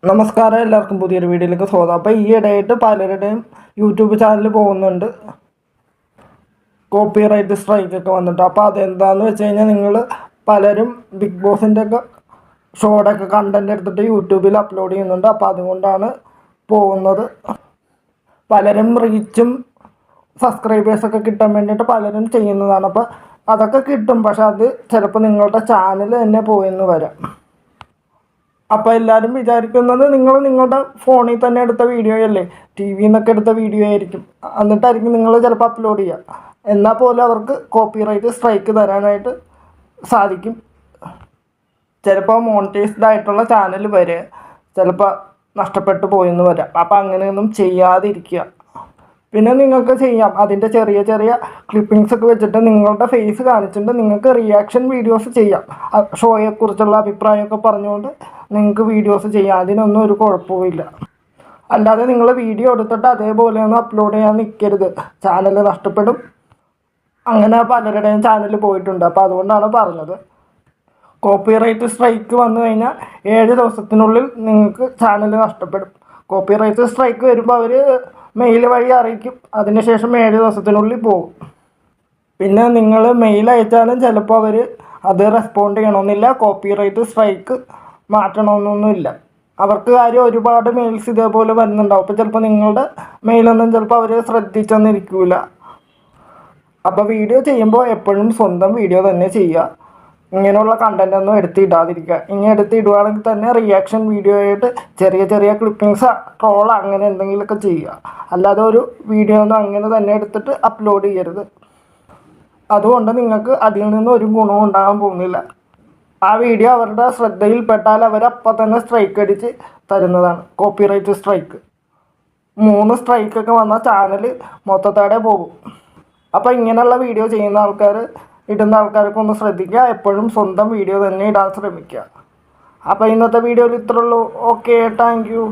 നമസ്കാരം, എല്ലാവർക്കും പുതിയൊരു വീഡിയോയിലേക്ക് സ്വാഗതം. അപ്പോൾ ഈ ഇടയായിട്ട് പലരുടെയും യൂട്യൂബ് ചാനൽ പോകുന്നുണ്ട് കോപ്പിറൈറ്റ് സ്ട്രൈക്കൊക്കെ വന്നിട്ട്. അപ്പോൾ അതെന്താണെന്ന് വെച്ച് കഴിഞ്ഞാൽ, നിങ്ങൾ പലരും ബിഗ് ബോസിൻ്റെ ഒക്കെ ഷോയുടെ ഒക്കെ കണ്ടൻറ് എടുത്തിട്ട് യൂട്യൂബിൽ അപ്ലോഡ് ചെയ്യുന്നുണ്ട്. അപ്പോൾ അതുകൊണ്ടാണ് പോകുന്നത്. പലരും റീച്ചും സബ്സ്ക്രൈബേഴ്സൊക്കെ കിട്ടാൻ വേണ്ടിയിട്ട് പലരും ചെയ്യുന്നതാണ്. അപ്പോൾ അതൊക്കെ കിട്ടും, പക്ഷെ അത് ചിലപ്പോൾ നിങ്ങളുടെ ചാനൽ തന്നെ പോയെന്ന് വരാം. അപ്പോൾ എല്ലാവരും വിചാരിക്കുന്നത് നിങ്ങൾ നിങ്ങളുടെ ഫോണിൽ തന്നെ എടുത്ത വീഡിയോ അല്ലേ, ടി വിയിൽ നിന്നൊക്കെ എടുത്ത വീഡിയോ ആയിരിക്കും, എന്നിട്ടായിരിക്കും നിങ്ങൾ ചിലപ്പോൾ അപ്ലോഡ് ചെയ്യുക. എന്നാൽ പോലും അവർക്ക് കോപ്പിറൈറ്റ് സ്ട്രൈക്ക് തരാനായിട്ട് സാധിക്കും. ചിലപ്പോൾ മോണിറ്റൈസ്ഡ് ആയിട്ടുള്ള ചാനൽ വരെ ചിലപ്പോൾ നഷ്ടപ്പെട്ടു പോയെന്ന് വരാം. അപ്പോൾ അങ്ങനെയൊന്നും ചെയ്യാതിരിക്കുക. പിന്നെ നിങ്ങൾക്ക് ചെയ്യാം, അതിൻ്റെ ചെറിയ ചെറിയ ക്ലിപ്പിങ്സ് ഒക്കെ വെച്ചിട്ട് നിങ്ങളുടെ ഫേസ് കാണിച്ചിട്ട് നിങ്ങൾക്ക് റിയാക്ഷൻ വീഡിയോസ് ചെയ്യാം. ഷോയെക്കുറിച്ചുള്ള അഭിപ്രായമൊക്കെ പറഞ്ഞുകൊണ്ട് നിങ്ങൾക്ക് വീഡിയോസ് ചെയ്യാം. അതിനൊന്നും ഒരു കുഴപ്പമില്ല. അല്ലാതെ നിങ്ങൾ വീഡിയോ എടുത്തിട്ട് അതേപോലെയൊന്നും അപ്ലോഡ് ചെയ്യാൻ നിൽക്കരുത്, ചാനൽ നഷ്ടപ്പെടും. അങ്ങനെ പലരുടെയും ചാനൽ പോയിട്ടുണ്ട്. അപ്പോൾ അതുകൊണ്ടാണ് പറഞ്ഞത്. കോപ്പിറൈറ്റ് സ്ട്രൈക്ക് വന്നു കഴിഞ്ഞാൽ 7 ദിവസത്തിനുള്ളിൽ നിങ്ങൾക്ക് ചാനൽ നഷ്ടപ്പെടും. കോപ്പിറൈറ്റ് സ്ട്രൈക്ക് വരുമ്പോൾ അവർ മെയിൽ വഴി അറിയിക്കും. അതിനുശേഷം 7 ദിവസത്തിനുള്ളിൽ പോകും. പിന്നെ നിങ്ങൾ മെയിൽ അയച്ചാലും ചിലപ്പോൾ അവർ അത് റെസ്പോണ്ട് ചെയ്യണമെന്നില്ല. കോപ്പിറൈറ്റ് സ്ട്രൈക്ക് മാറ്റണമെന്നൊന്നുമില്ല. അവർക്ക് കാര്യം ഒരുപാട് മെയിൽസ് ഇതേപോലെ വരുന്നുണ്ടാവും. അപ്പോൾ ചിലപ്പോൾ നിങ്ങളുടെ മെയിലൊന്നും ചിലപ്പോൾ അവർ ശ്രദ്ധിച്ചെന്നിരിക്കില്ല. അപ്പോൾ വീഡിയോ ചെയ്യുമ്പോൾ എപ്പോഴും സ്വന്തം വീഡിയോ തന്നെ ചെയ്യുക. ഇങ്ങനെയുള്ള കണ്ടൻ്റ് ഒന്നും എടുത്തിടാതിരിക്കുക. ഇനി എടുത്തിടുകയാണെങ്കിൽ തന്നെ റിയാക്ഷൻ വീഡിയോ ആയിട്ട് ചെറിയ ചെറിയ ക്ലിപ്പിങ്സ്, ട്രോൾ അങ്ങനെ എന്തെങ്കിലുമൊക്കെ ചെയ്യുക. അല്ലാതെ ഒരു വീഡിയോ ഒന്നും അങ്ങനെ തന്നെ എടുത്തിട്ട് അപ്ലോഡ് ചെയ്യരുത്. അതുകൊണ്ട് നിങ്ങൾക്ക് അതിൽ നിന്ന് ഒരു ഗുണവും ഉണ്ടാകാൻ പോകുന്നില്ല. ആ വീഡിയോ അവരുടെ ശ്രദ്ധയിൽപ്പെട്ടാൽ അവരപ്പം തന്നെ സ്ട്രൈക്ക് അടിച്ച് തരുന്നതാണ്, കോപ്പിറൈറ്റ് സ്ട്രൈക്ക്. 3 സ്ട്രൈക്കൊക്കെ വന്നാൽ ചാനൽ മൊത്തത്തോടെ പോകും. അപ്പോൾ ഇങ്ങനെയുള്ള വീഡിയോ ചെയ്യുന്ന ഇടുന്ന ആൾക്കാർക്ക് ഒന്ന് ശ്രദ്ധിക്കുക. എപ്പോഴും സ്വന്തം വീഡിയോ തന്നെ ഇടാൻ ശ്രമിക്കുക. അപ്പോൾ ഇന്നത്തെ വീഡിയോയിൽ ഇത്രയുള്ളൂ. Okay, thank U.